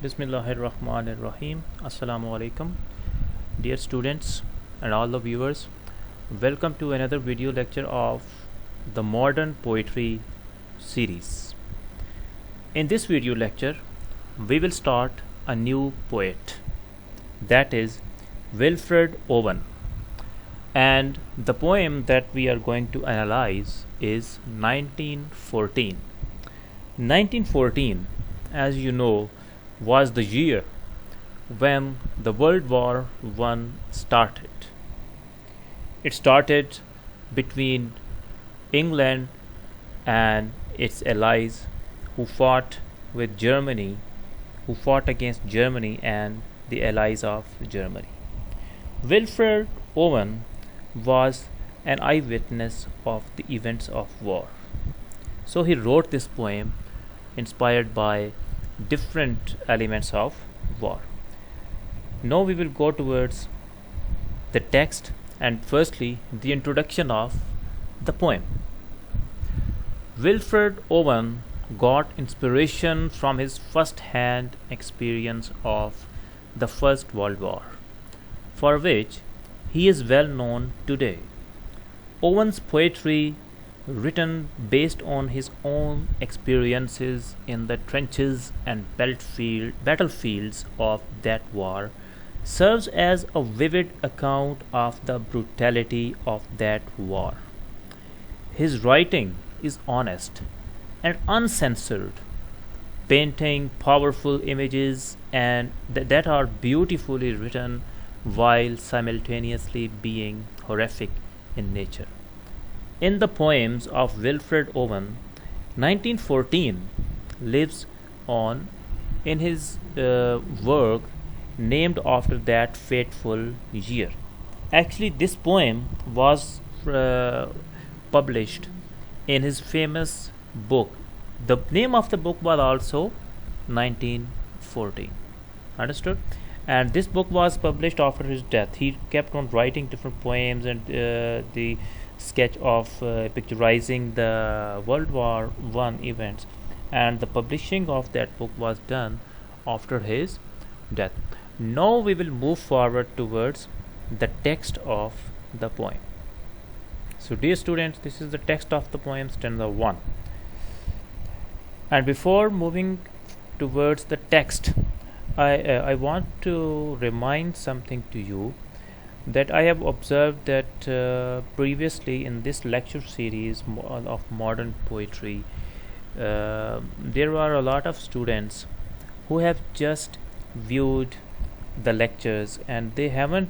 Bismillahirrahmanirrahim. Assalamu alaikum. Dear students and all the viewers, welcome to another video lecture of the Modern Poetry series. In this video lecture, we will start a new poet, that is Wilfred Owen. And the poem that we are going to analyze is 1914. 1914, as you know, was the year when the World War I started. It started between England and its allies who fought against Germany and the allies of Germany. Wilfred Owen was an eyewitness of the events of war. So he wrote this poem inspired by different elements of war. Now we will go towards the text and firstly the introduction of the poem. Wilfred Owen got inspiration from his first-hand experience of the First World War, for which he is well known today. Owen's poetry, written based on his own experiences in the trenches and battlefields of that war, serves as a vivid account of the brutality of that war. His writing is honest and uncensored, painting powerful images and that are beautifully written while simultaneously being horrific in nature. In the poems of Wilfred Owen, 1914 lives on in his work named after that fateful year. Actually, this poem was published in his famous book. The name of the book was also 1914. Understood? And this book was published after his death. He kept on writing different poems and the sketch of picturizing the World War I events, and the publishing of that book was done after his death. Now we will move forward towards the text of the poem. So dear students, this is the text of the poem, stanza 1. And before moving towards the text, I want to remind something to you that I have observed that previously in this lecture series of modern poetry, there are a lot of students who have just viewed the lectures and they haven't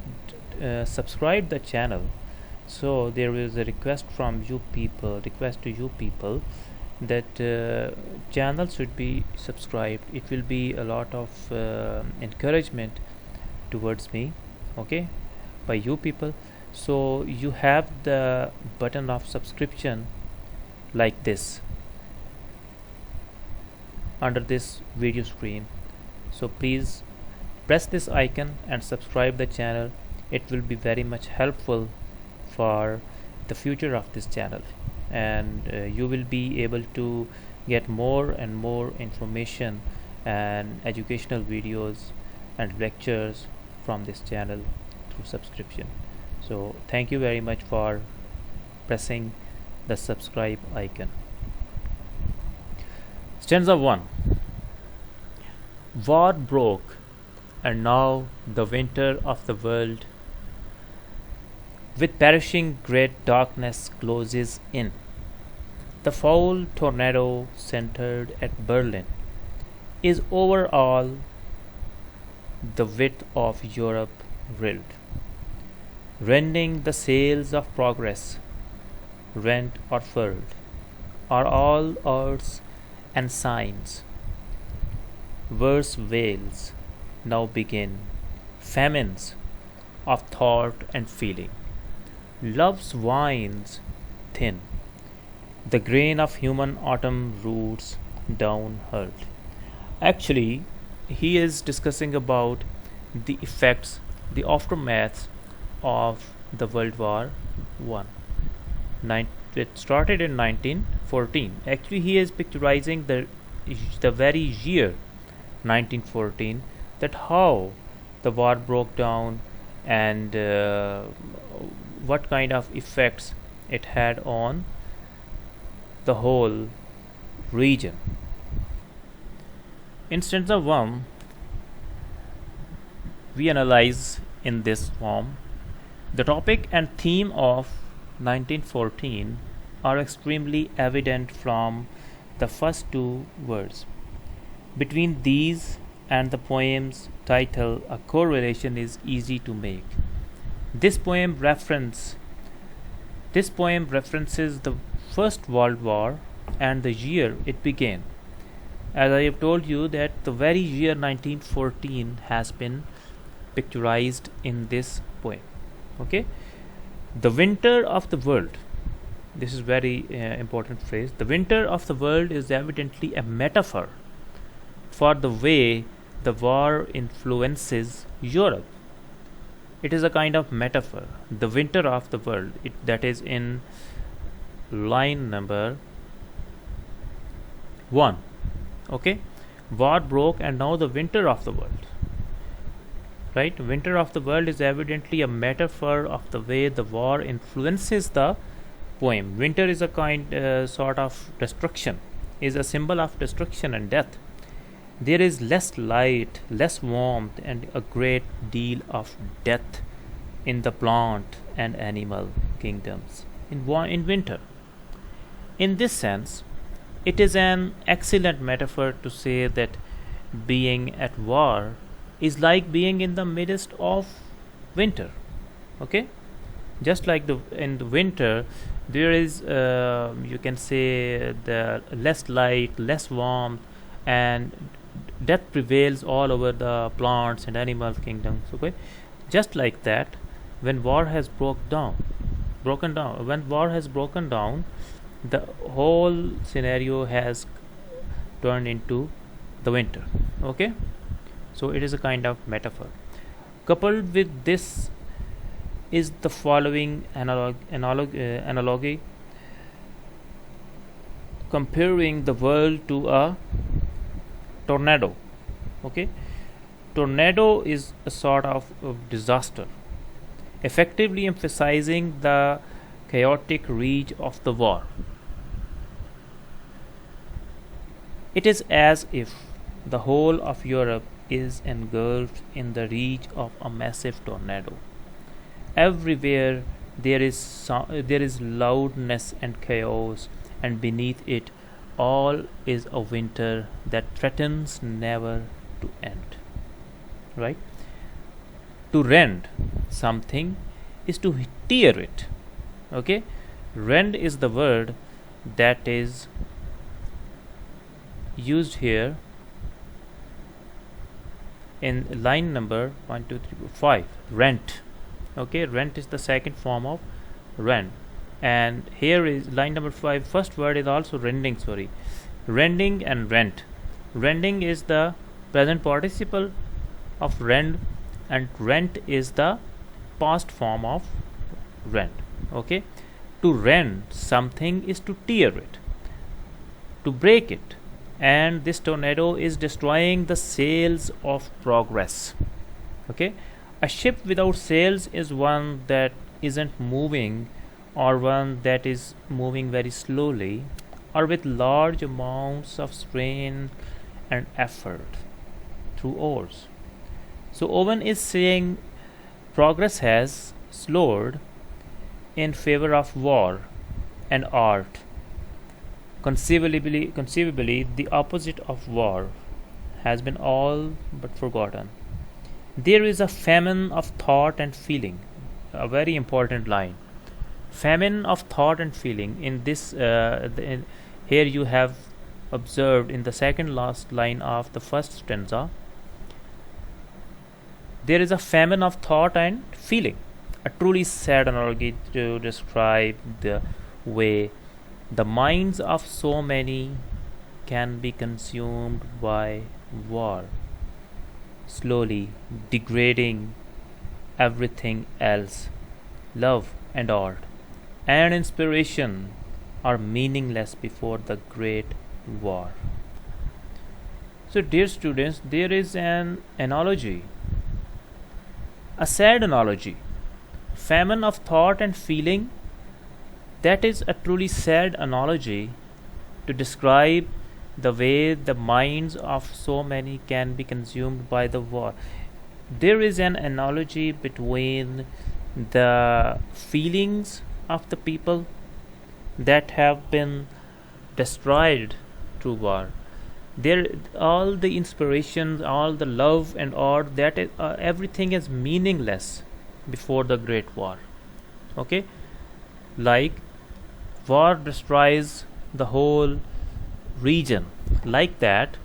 subscribed the channel. So there is a request to you people that channel should be subscribed. It will be a lot of encouragement towards me, okay, by you people. So you have the button of subscription like this under this video screen. So please press this icon and subscribe the channel. It will be very much helpful for the future of this channel, and you will be able to get more and more information and educational videos and lectures from this channel through subscription. So thank you very much for pressing the subscribe icon. Stanza 1. War broke, and now the winter of the world with perishing great darkness closes in. The foul tornado centered at Berlin is over all the width of Europe rilled, rending the sails of progress, rent or furled, are all arts and signs. Verse wails now begin, famines of thought and feeling. Love's vines thin, the grain of human autumn roots down hurled. Actually, he is discussing about the effects, the aftermath of the World War I. It started in 1914. Actually, he is picturizing the very year 1914, that how the war broke down and what kind of effects it had on the whole region. In stanza 1, we analyze in this form: the topic and theme of 1914 are extremely evident from the first two words. Between these and the poem's title, a correlation is easy to make. This poem references the First World War and the year it began. As I have told you, that the very year 1914 has been picturized in this poem. Okay, the winter of the world. This is very important phrase. The winter of the world is evidently a metaphor for the way the war influences Europe. It is a kind of metaphor. The winter of the world. That is in line number 1. Okay, war broke and now the winter of the world. Right, winter of the world is evidently a metaphor of the way the war influences the poem. Winter is a kind sort of destruction, is a symbol of destruction and death. There is less light, less warmth, and a great deal of death in the plant and animal kingdoms in winter. In this sense, it is an excellent metaphor to say that being at war is like being in the midst of winter. Okay, just like in the winter there is you can say the less light, less warmth, and death prevails all over the plants and animal kingdoms. Okay, just like that, when war has broken down, the whole scenario has turned into the winter. Okay, so it is a kind of metaphor. Coupled with this is the following analogy, comparing the world to a tornado. Okay, tornado is a sort of disaster, effectively emphasizing the chaotic reach of the war. It is as if the whole of Europe is engulfed in the reach of a massive tornado. Everywhere there is loudness and chaos, and beneath it all is a winter that threatens never to end. Right? To rend something is to tear it. Okay, rend is the word that is used here in line number 1, 2, 3, 4, 5. Rent. Okay, rent is the second form of rend, and here is line number 5. First word is also rending. Rending and rent. Rending is the present participle of rend, and rent is the past form of rend. Okay, to rend something is to tear it, to break it, and this tornado is destroying the sails of progress. Okay, a ship without sails is one that isn't moving, or one that is moving very slowly, or with large amounts of strain and effort through oars. So Owen is saying progress has slowed in favor of war and art. Conceivably, the opposite of war has been all but forgotten. There is a famine of thought and feeling. A very important line. Famine of thought and feeling. In this, here you have observed in the second last line of the first stanza, there is a famine of thought and feeling. A truly sad analogy to describe the way the minds of so many can be consumed by war, slowly degrading everything else. Love and art and inspiration are meaningless before the great war. So, dear students, there is an analogy, a sad analogy, famine of thought and feeling. That is a truly sad analogy to describe the way the minds of so many can be consumed by the war. There is an analogy between the feelings of the people that have been destroyed through war. There, all the inspirations, all the love, and all that is, everything is meaningless before the Great War. Okay, like war destroys the whole region. Like that,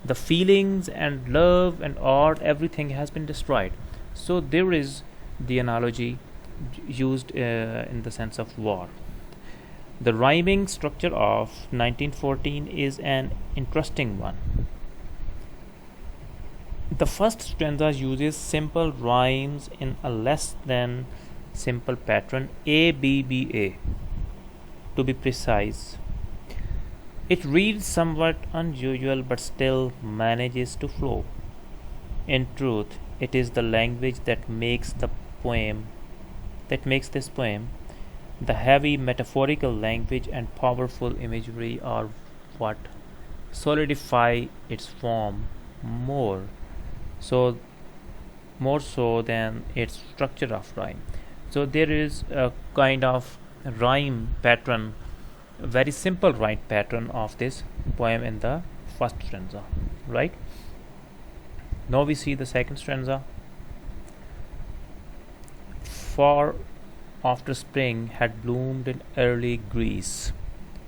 the feelings and love and art, everything has been destroyed. So there is the analogy used in the sense of war. The rhyming structure of 1914 is an interesting one. The first stanza uses simple rhymes in a less than simple pattern, A B B A, to be precise. It reads somewhat unusual but still manages to flow. In truth, it is the language that makes this poem. The heavy metaphorical language and powerful imagery are what solidify its form more so than its structure of rhyme. So there is a kind of rhyme pattern, a very simple rhyme pattern of this poem in the first stanza, right? Now we see the second stanza. For after spring had bloomed in early Greece,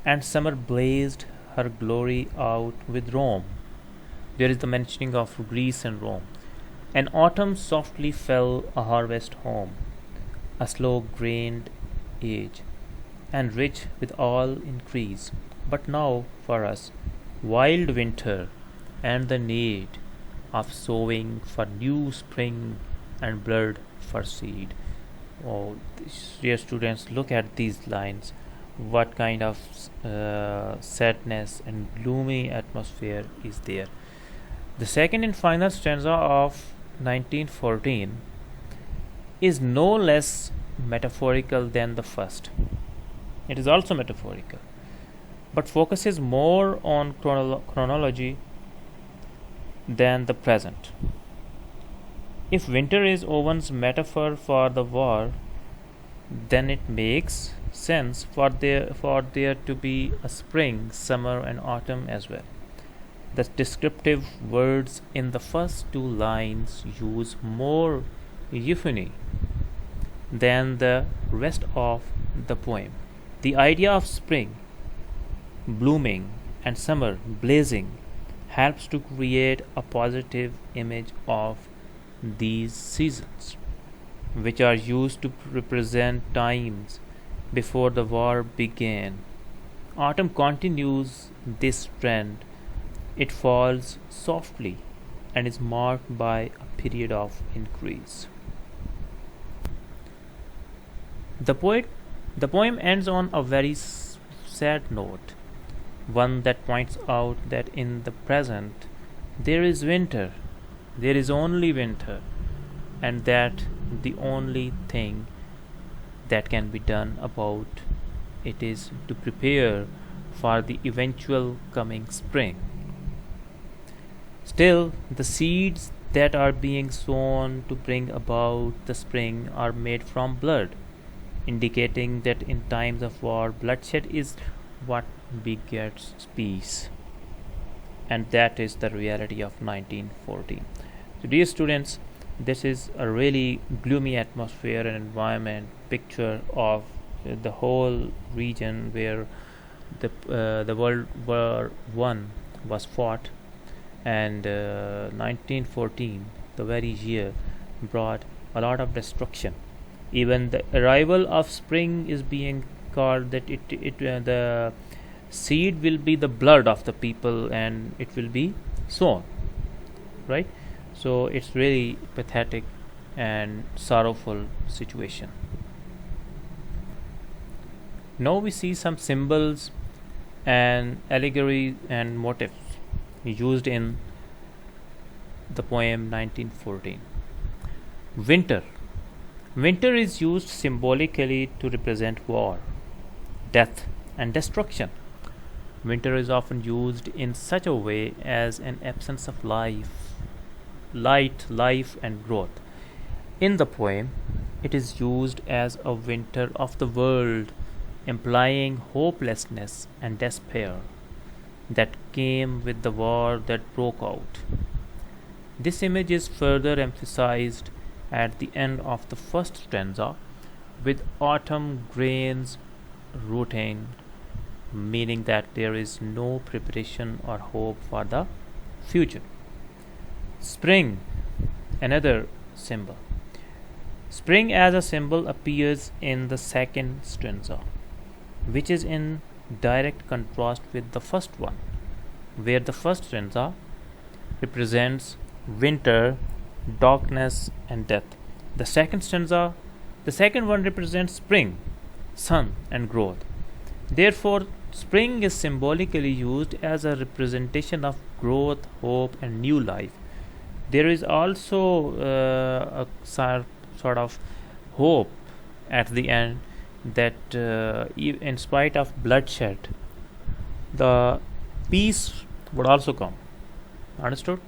and summer blazed her glory out with Rome. There is the mentioning of Greece and Rome. And autumn softly fell, a harvest home, a slow-grained age, and rich with all increase. But now for us, wild winter, and the need of sowing for new spring and blood for seed. Oh, dear students, look at these lines. What kind of sadness and gloomy atmosphere is there? The second and final stanza of 1914 is no less metaphorical than the first. It is also metaphorical, but focuses more on chronology than the present. If winter is Owen's metaphor for the war, then it makes sense for there to be a spring, summer, and autumn as well. The descriptive words in the first two lines use more euphony than the rest of the poem. The idea of spring blooming and summer blazing helps to create a positive image of these seasons, which are used to represent times before the war began. Autumn continues this trend. It falls softly and is marked by a period of increase. The poem ends on a very sad note, one that points out that in the present there is winter. There is only winter, and that the only thing that can be done about it is to prepare for the eventual coming spring. Still, the seeds that are being sown to bring about the spring are made from blood, indicating that in times of war, bloodshed is what begets peace. And that is the reality of 1914. So, dear students, this is a really gloomy atmosphere and environment picture of the whole region where the World War One was fought, and 1914, the very year, brought a lot of destruction. Even the arrival of spring is being called that the seed will be the blood of the people and it will be sown, right? So it's really pathetic and sorrowful situation. Now we see some symbols and allegories and motifs used in the poem 1914. Winter. Winter is used symbolically to represent war, death, and destruction. Winter is often used in such a way as an absence of life, and growth. In the poem, it is used as a winter of the world, implying hopelessness and despair that came with the war that broke out. This image is further emphasized at the end of the first stanza with autumn grains rooting, meaning that there is no preparation or hope for the future. Spring, another symbol. Spring as a symbol appears in the second stanza, which is in direct contrast with the first one, where the first stanza represents winter, darkness, and death. The second one represents spring, sun, and growth. Therefore, spring is symbolically used as a representation of growth, hope, and new life. There is also a sort of hope at the end that in spite of bloodshed, the peace would also come. Understood?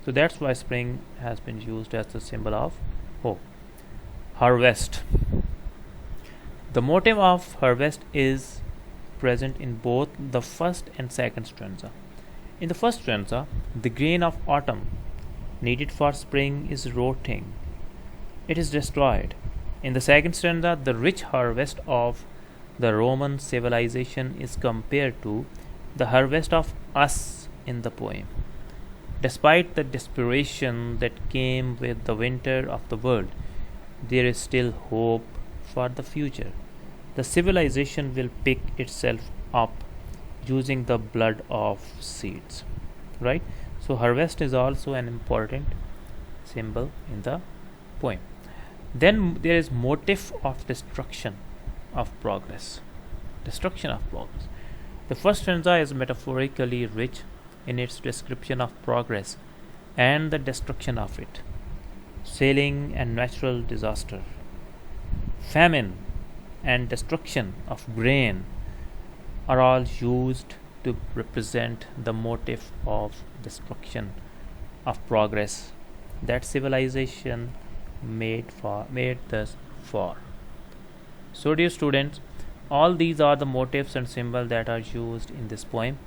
So that's why spring has been used as the symbol of hope. Harvest. The motive of harvest is present in both the first and second stanza. In the first stanza, the grain of autumn needed for spring is rotting. It is destroyed. In the second stanza, the rich harvest of the Roman civilization is compared to the harvest of us in the poem. Despite the desperation that came with the winter of the world, there is still hope for the future. The civilization will pick itself up using the blood of seeds. Right? So, harvest is also an important symbol in the poem. Then there is motif of destruction of progress. Destruction of progress. The first stanza is metaphorically rich in its description of progress and the destruction of it. Sailing and natural disaster, famine and destruction of grain are all used to represent the motive of destruction of progress that civilization made thus for. So, dear students, all these are the motifs and symbols that are used in this poem,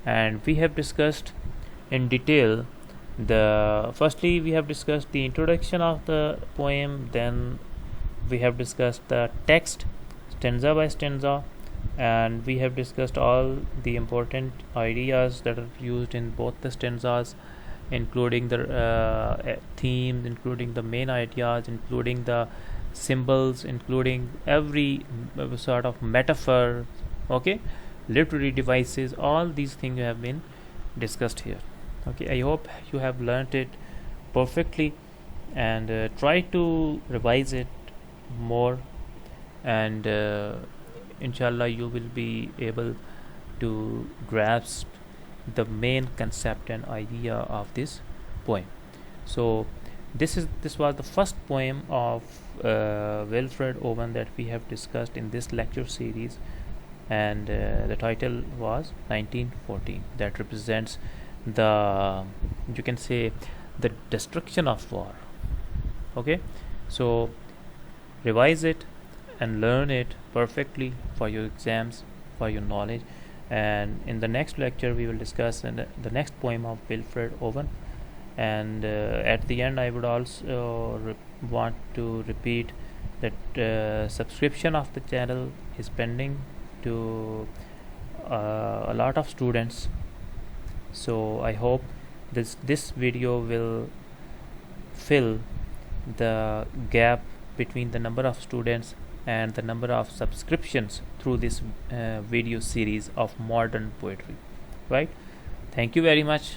and we have discussed in detail firstly we have discussed the introduction of the poem, then we have discussed the text stanza by stanza, and we have discussed all the important ideas that are used in both the stanzas, including the themes, including the main ideas, including the symbols, including every sort of metaphor, okay, literary devices. All these things have been discussed here. Okay, I hope you have learnt it perfectly, and try to revise it more, and inshallah you will be able to grasp the main concept and idea of this poem. So this was the first poem of Wilfred Owen that we have discussed in this lecture series, and the title was 1914. That represents the, you can say, the destruction of war. Okay, so revise it and learn it perfectly for your exams, for your knowledge. And in the next lecture we will discuss the next poem of Wilfred Owen, and at the end I would also want to repeat that subscription of the channel is pending to a lot of students. So I hope this video will fill the gap between the number of students and the number of subscriptions through this video series of modern poetry. Right? Thank you very much,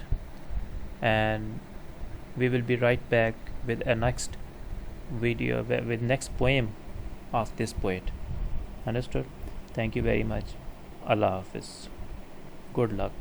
and we will be right back with a next video, with next poem of this poet. Understood? Thank you very much. Allah Hafiz. Good luck.